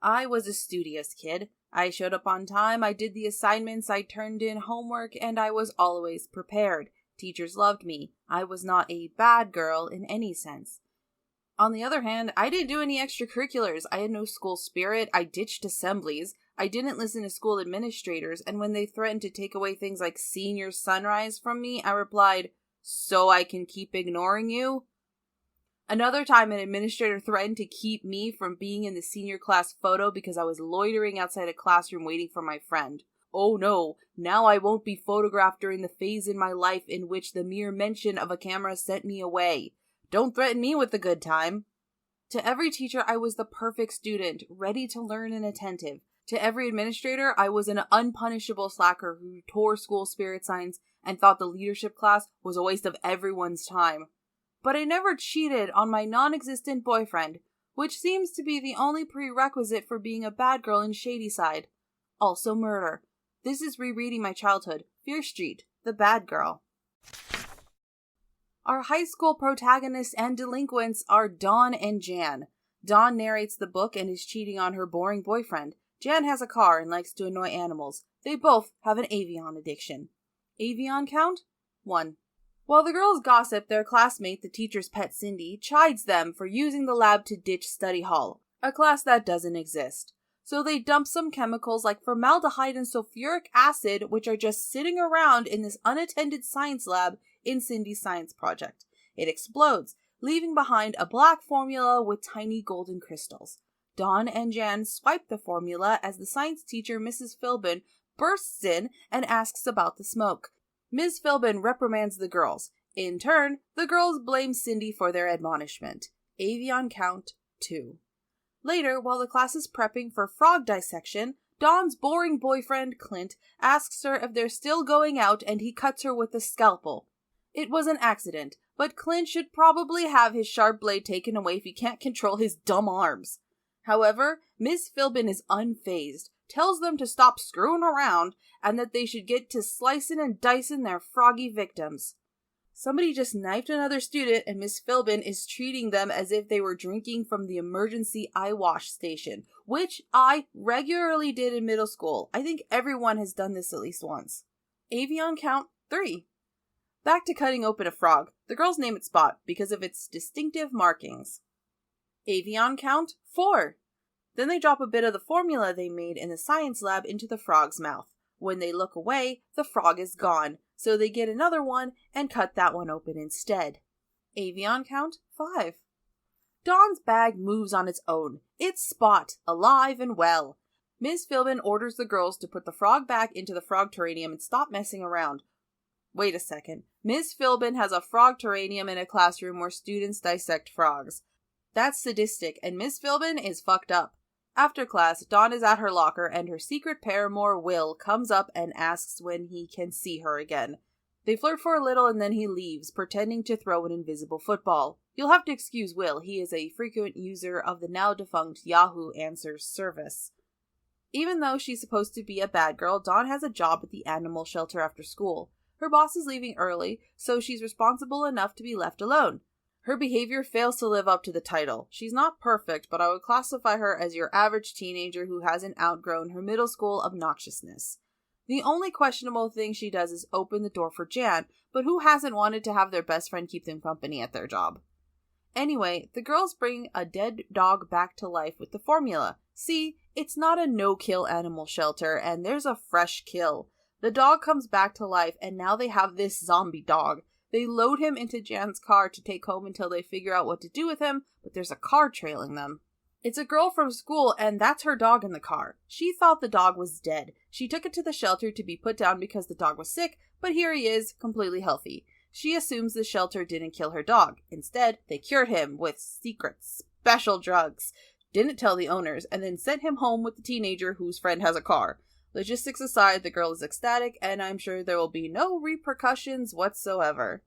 I was a studious kid. I showed up on time, I did the assignments, I turned in homework, and I was always prepared. Teachers loved me. I was not a bad girl in any sense. On the other hand, I didn't do any extracurriculars. I had no school spirit. I ditched assemblies. I didn't listen to school administrators, and when they threatened to take away things like senior sunrise from me, I replied, "So I can keep ignoring you?" Another time, an administrator threatened to keep me from being in the senior class photo because I was loitering outside a classroom waiting for my friend. Oh no, now I won't be photographed during the phase in my life in which the mere mention of a camera sent me away. Don't threaten me with a good time. To every teacher, I was the perfect student, ready to learn and attentive. To every administrator, I was an unpunishable slacker who tore school spirit signs and thought the leadership class was a waste of everyone's time. But I never cheated on my non-existent boyfriend, which seems to be the only prerequisite for being a bad girl in Shadyside. Also murder. This is Rereading My Childhood, Fear Street, the bad girl. Our high school protagonists and delinquents are Dawn and Jan. Dawn narrates the book and is cheating on her boring boyfriend. Jan has a car and likes to annoy animals. They both have an avian addiction. Avian count? 1. While the girls gossip, their classmate, the teacher's pet Cindy, chides them for using the lab to ditch study hall, a class that doesn't exist. So they dump some chemicals like formaldehyde and sulfuric acid, which are just sitting around in this unattended science lab in Cindy's science project. It explodes, leaving behind a black formula with tiny golden crystals. Dawn and Jan swipe the formula as the science teacher, Mrs. Philbin, bursts in and asks about the smoke. Ms. Philbin reprimands the girls. In turn, the girls blame Cindy for their admonishment. Avian count 2. Later, while the class is prepping for frog dissection, Dawn's boring boyfriend, Clint, asks her if they're still going out and he cuts her with a scalpel. It was an accident, but Clint should probably have his sharp blade taken away if he can't control his dumb arms. However, Miss Philbin is unfazed, tells them to stop screwing around, and that they should get to slicing and dicing their froggy victims. Somebody just knifed another student, and Miss Philbin is treating them as if they were drinking from the emergency eye wash station, which I regularly did in middle school. I think everyone has done this at least once. Avian count 3. Back to cutting open a frog. The girls name it Spot because of its distinctive markings. Avian count 4. Then they drop a bit of the formula they made in the science lab into the frog's mouth. When they look away, the frog is gone, so they get another one and cut that one open instead. Avian count 5. Dawn's bag moves on its own. It's Spot, alive and well. Ms. Philbin orders the girls to put the frog back into the frog terrarium and stop messing around. Wait a second. Ms. Philbin has a frog terrarium in a classroom where students dissect frogs. That's sadistic, and Ms. Philbin is fucked up. After class, Dawn is at her locker, and her secret paramour, Will, comes up and asks when he can see her again. They flirt for a little, and then he leaves, pretending to throw an invisible football. You'll have to excuse Will. He is a frequent user of the now-defunct Yahoo Answers service. Even though she's supposed to be a bad girl, Dawn has a job at the animal shelter after school. Her boss is leaving early, so she's responsible enough to be left alone. Her behavior fails to live up to the title. She's not perfect, but I would classify her as your average teenager who hasn't outgrown her middle school obnoxiousness. The only questionable thing she does is open the door for Jan, but who hasn't wanted to have their best friend keep them company at their job? Anyway, the girls bring a dead dog back to life with the formula. See, it's not a no-kill animal shelter, and there's a fresh kill. The dog comes back to life, and now they have this zombie dog. They load him into Jan's car to take home until they figure out what to do with him, but there's a car trailing them. It's a girl from school, and that's her dog in the car. She thought the dog was dead. She took it to the shelter to be put down because the dog was sick, but here he is, completely healthy. She assumes the shelter didn't kill her dog. Instead, they cured him with secret, special drugs, didn't tell the owners, and then sent him home with the teenager whose friend has a car. Logistics aside, the girl is ecstatic, and I'm sure there will be no repercussions whatsoever.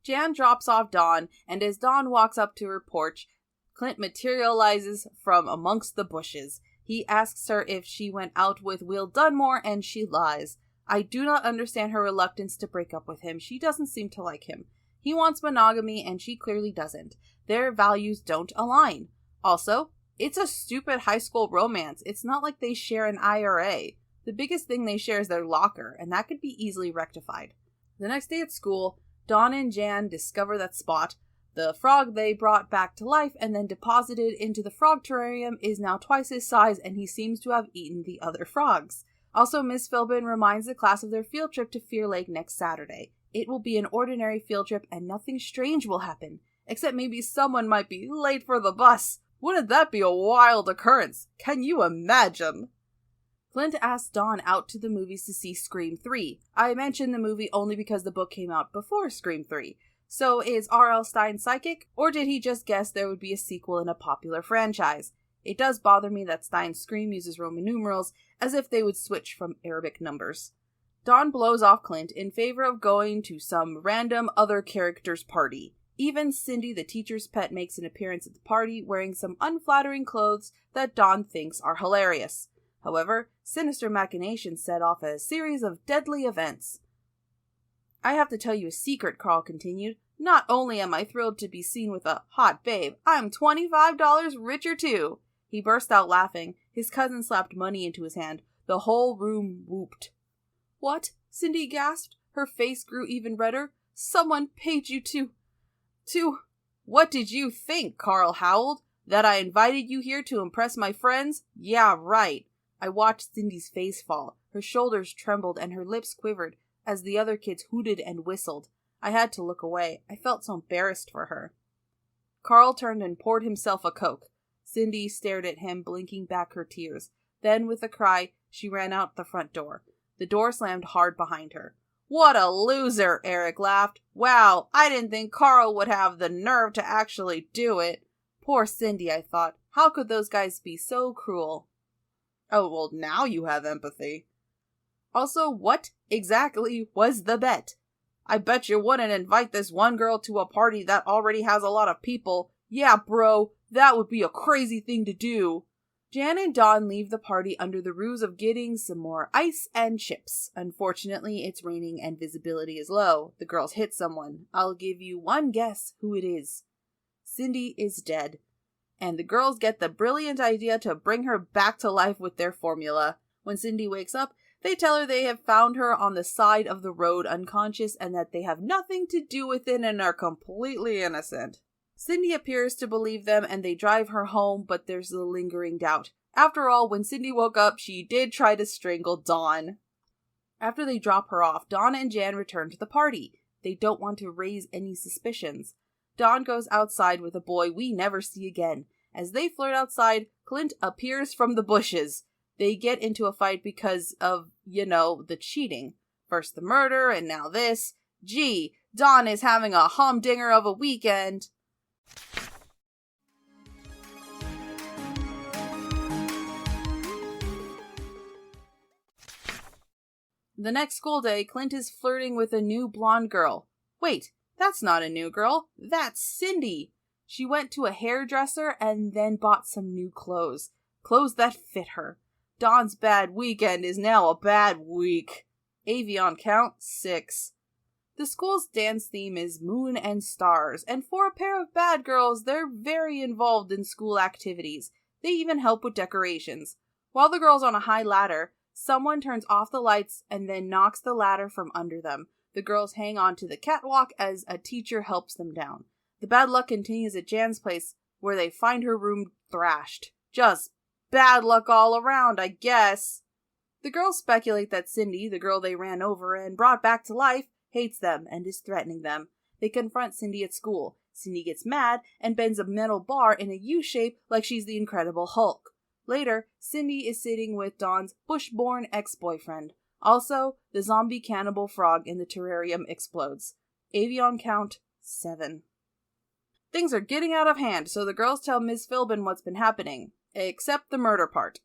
Jan drops off Dawn, and as Dawn walks up to her porch, Clint materializes from amongst the bushes. He asks her if she went out with Will Dunmore, and she lies. I do not understand her reluctance to break up with him. She doesn't seem to like him. He wants monogamy, and she clearly doesn't. Their values don't align. Also, It's a stupid high school romance. It's not like they share an IRA. The biggest thing they share is their locker, and that could be easily rectified. The next day at school, Dawn and Jan discover that Spot, the frog they brought back to life and then deposited into the frog terrarium, is now twice his size, and he seems to have eaten the other frogs. Also, Miss Philbin reminds the class of their field trip to Fear Lake next Saturday. It will be an ordinary field trip and nothing strange will happen, except maybe someone might be late for the bus. Wouldn't that be a wild occurrence? Can you imagine? Clint asked Dawn out to the movies to see Scream 3. I mentioned the movie only because the book came out before Scream 3. So is R.L. Stine psychic, or did he just guess there would be a sequel in a popular franchise? It does bother me that Stine's Scream uses Roman numerals, as if they would switch from Arabic numbers. Dawn blows off Clint in favor of going to some random other character's party. Even Cindy, the teacher's pet, makes an appearance at the party wearing some unflattering clothes that Dawn thinks are hilarious. However, sinister machinations set off a series of deadly events. I have to tell you a secret, Carl continued. Not only am I thrilled to be seen with a hot babe, I'm $25 richer too. He burst out laughing. His cousin slapped money into his hand. The whole room whooped. What? Cindy gasped. Her face grew even redder. Someone paid you to... What did you think? Carl howled. That I invited you here to impress my friends? Yeah, right. I watched Cindy's face fall. Her shoulders trembled and her lips quivered as the other kids hooted and whistled. I had to look away. I felt so embarrassed for her. Carl turned and poured himself a Coke. Cindy stared at him, blinking back her tears. Then, with a cry, she ran out the front door. The door slammed hard behind her. What a loser, Eric laughed. Wow, I didn't think Carl would have the nerve to actually do it. Poor Cindy, I thought. How could those guys be so cruel? Oh, well, now you have empathy. Also, what exactly was the bet? I bet you wouldn't invite this one girl to a party that already has a lot of people. Yeah, bro, that would be a crazy thing to do. Jan and Dawn leave the party under the ruse of getting some more ice and chips. Unfortunately, it's raining and visibility is low. The girls hit someone. I'll give you one guess who it is. Cindy is dead. And the girls get the brilliant idea to bring her back to life with their formula. When Cindy wakes up, they tell her they have found her on the side of the road unconscious and that they have nothing to do with it and are completely innocent. Cindy appears to believe them and they drive her home, but there's a lingering doubt. After all, when Cindy woke up, she did try to strangle Dawn. After they drop her off, Dawn and Jan return to the party. They don't want to raise any suspicions. Dawn goes outside with a boy we never see again. As they flirt outside, Clint appears from the bushes. They get into a fight because of, the cheating. First the murder, and now this. Gee, Dawn is having a humdinger of a weekend. The next school day, Clint is flirting with a new blonde girl. Wait, that's not a new girl. That's Cindy. She went to a hairdresser and then bought some new clothes. Clothes that fit her. Dawn's bad weekend is now a bad week. Avion count 6. The school's dance theme is moon and stars, and for a pair of bad girls, they're very involved in school activities. They even help with decorations. While the girl's on a high ladder, someone turns off the lights and then knocks the ladder from under them. The girls hang on to the catwalk as a teacher helps them down. The bad luck continues at Jan's place, where they find her room thrashed. Just bad luck all around, I guess. The girls speculate that Cindy, the girl they ran over and brought back to life, hates them and is threatening them. They confront Cindy at school. Cindy gets mad and bends a metal bar in a U-shape like she's the Incredible Hulk. Later, Cindy is sitting with Dawn's bush-born ex-boyfriend. Also, the zombie cannibal frog in the terrarium explodes. Avion count 7. Things are getting out of hand, so the girls tell Ms. Philbin what's been happening. Except the murder part.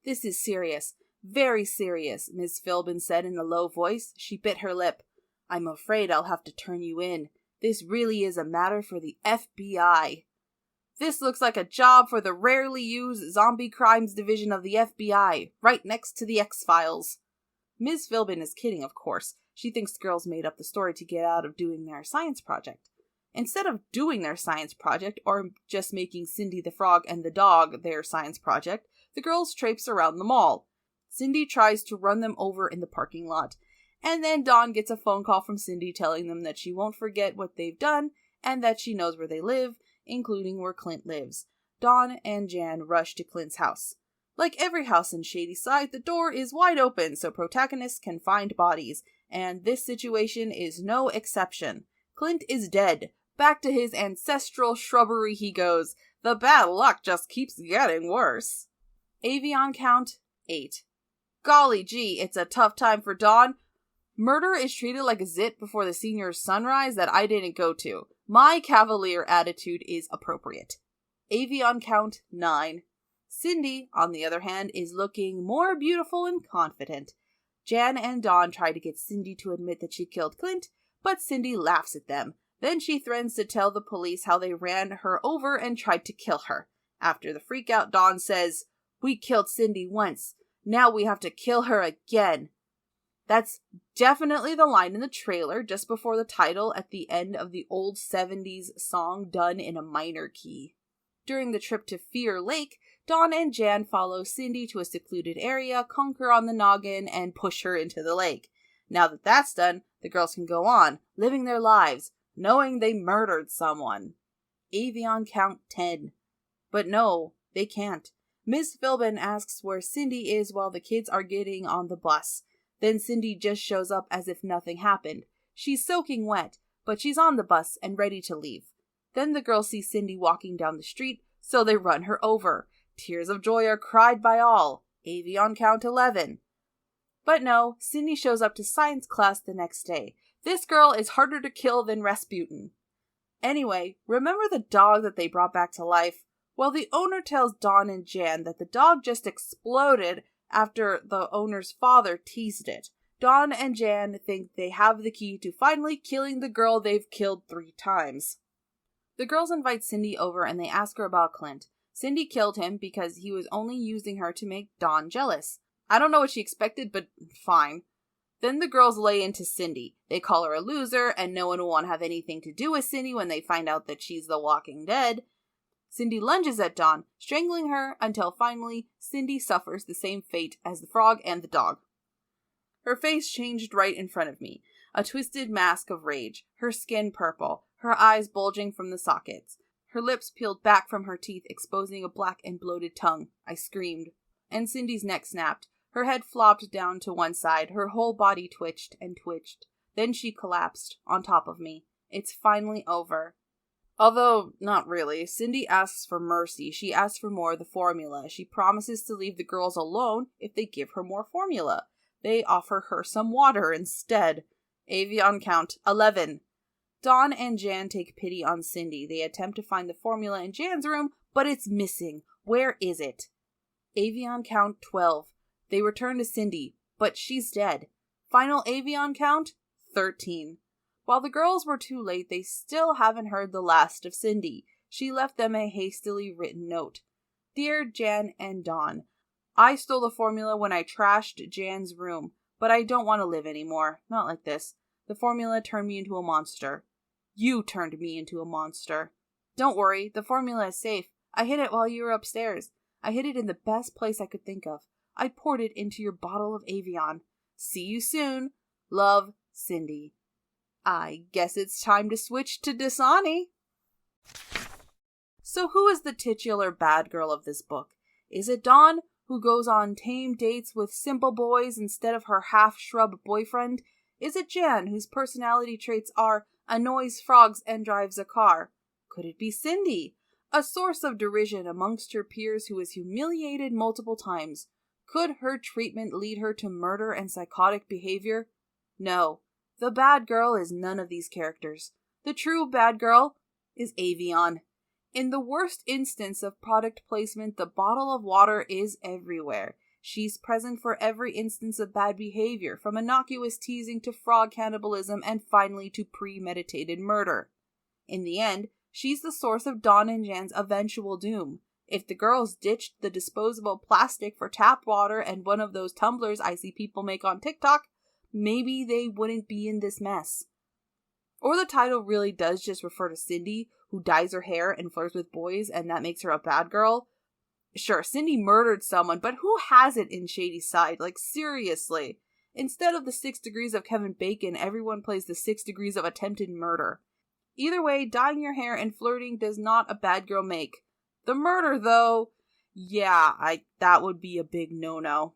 This is serious. Very serious, Ms. Philbin said in a low voice. She bit her lip. I'm afraid I'll have to turn you in. This really is a matter for the FBI. This looks like a job for the rarely used zombie crimes division of the FBI, right next to the X-Files. Ms. Philbin is kidding, of course. She thinks girls made up the story to get out of doing their science project. Instead of doing their science project, or just making Cindy the frog and the dog their science project, the girls traipse around the mall. Cindy tries to run them over in the parking lot, and then Dawn gets a phone call from Cindy telling them that she won't forget what they've done, and that she knows where they live, including where Clint lives. Dawn and Jan rush to Clint's house. Like every house in Shadyside, the door is wide open so protagonists can find bodies, and this situation is no exception. Clint is dead. Back to his ancestral shrubbery he goes. The bad luck just keeps getting worse. Avion count 8. Golly gee, it's a tough time for Dawn. Murder is treated like a zit before the senior sunrise that I didn't go to. My cavalier attitude is appropriate. Avion count 9. Cindy, on the other hand, is looking more beautiful and confident. Jan and Dawn try to get Cindy to admit that she killed Clint, but Cindy laughs at them. Then she threatens to tell the police how they ran her over and tried to kill her. After the freakout, Dawn says, "We killed Cindy once. Now we have to kill her again." That's definitely the line in the trailer just before the title at the end of the old 70s song done in a minor key. During the trip to Fear Lake, Dawn and Jan follow Cindy to a secluded area, conquer on the noggin, and push her into the lake. Now that that's done, the girls can go on, living their lives, knowing they murdered someone. Avion count 10. But no, they can't. Miss Philbin asks where Cindy is while the kids are getting on the bus. Then Cindy just shows up as if nothing happened. She's soaking wet, but she's on the bus and ready to leave. Then the girls see Cindy walking down the street, so they run her over. Tears of joy are cried by all. Avion count 11. But no, Cindy shows up to science class the next day. This girl is harder to kill than Rasputin. Anyway, remember the dog that they brought back to life? Well, the owner tells Dawn and Jan that the dog just exploded after the owner's father teased it. Dawn and Jan think they have the key to finally killing the girl they've killed 3 times. The girls invite Cindy over and they ask her about Clint. Cindy killed him because he was only using her to make Dawn jealous. I don't know what she expected, but fine. Then the girls lay into Cindy. They call her a loser, and no one will want to have anything to do with Cindy when they find out that she's the Walking Dead. Cindy lunges at Dawn, strangling her until finally Cindy suffers the same fate as the frog and the dog. Her face changed right in front of me, a twisted mask of rage, her skin purple, her eyes bulging from the sockets. Her lips peeled back from her teeth, exposing a black and bloated tongue. I screamed. And Cindy's neck snapped. Her head flopped down to one side. Her whole body twitched and twitched. Then she collapsed on top of me. It's finally over. Although, not really. Cindy asks for mercy. She asks for more of the formula. She promises to leave the girls alone if they give her more formula. They offer her some water instead. Avion count 11. Dawn and Jan take pity on Cindy. They attempt to find the formula in Jan's room, but it's missing. Where is it? Avion count 12. They return to Cindy, but she's dead. Final Avion count 13. While the girls were too late, they still haven't heard the last of Cindy. She left them a hastily written note. Dear Jan and Dawn, I stole the formula when I trashed Jan's room, but I don't want to live anymore. Not like this. The formula turned me into a monster. You turned me into a monster. Don't worry, the formula is safe. I hid it while you were upstairs. I hid it in the best place I could think of. I poured it into your bottle of Avion. See you soon. Love, Cindy. I guess it's time to switch to Dasani. So who is the titular bad girl of this book? Is it Dawn, who goes on tame dates with simple boys instead of her half-shrub boyfriend? Is it Jan, whose personality traits are annoys frogs and drives a car? Could it be Cindy, a source of derision amongst her peers who is humiliated multiple times? Could her treatment lead her to murder and psychotic behavior? No. The bad girl is none of these characters. The true bad girl is Avion. In the worst instance of product placement, the bottle of water is everywhere. She's present for every instance of bad behavior, from innocuous teasing to frog cannibalism and finally to premeditated murder. In the end, she's the source of Dawn and Jan's eventual doom. If the girls ditched the disposable plastic for tap water and one of those tumblers I see people make on TikTok, maybe they wouldn't be in this mess. Or the title really does just refer to Cindy, who dyes her hair and flirts with boys, and that makes her a bad girl. Sure, Cindy murdered someone, but who hasn't in Shady's side? Like, seriously. Instead of the 6 degrees of Kevin Bacon, everyone plays the 6 degrees of attempted murder. Either way, dyeing your hair and flirting does not a bad girl make. The murder, though, yeah, that would be a big no-no.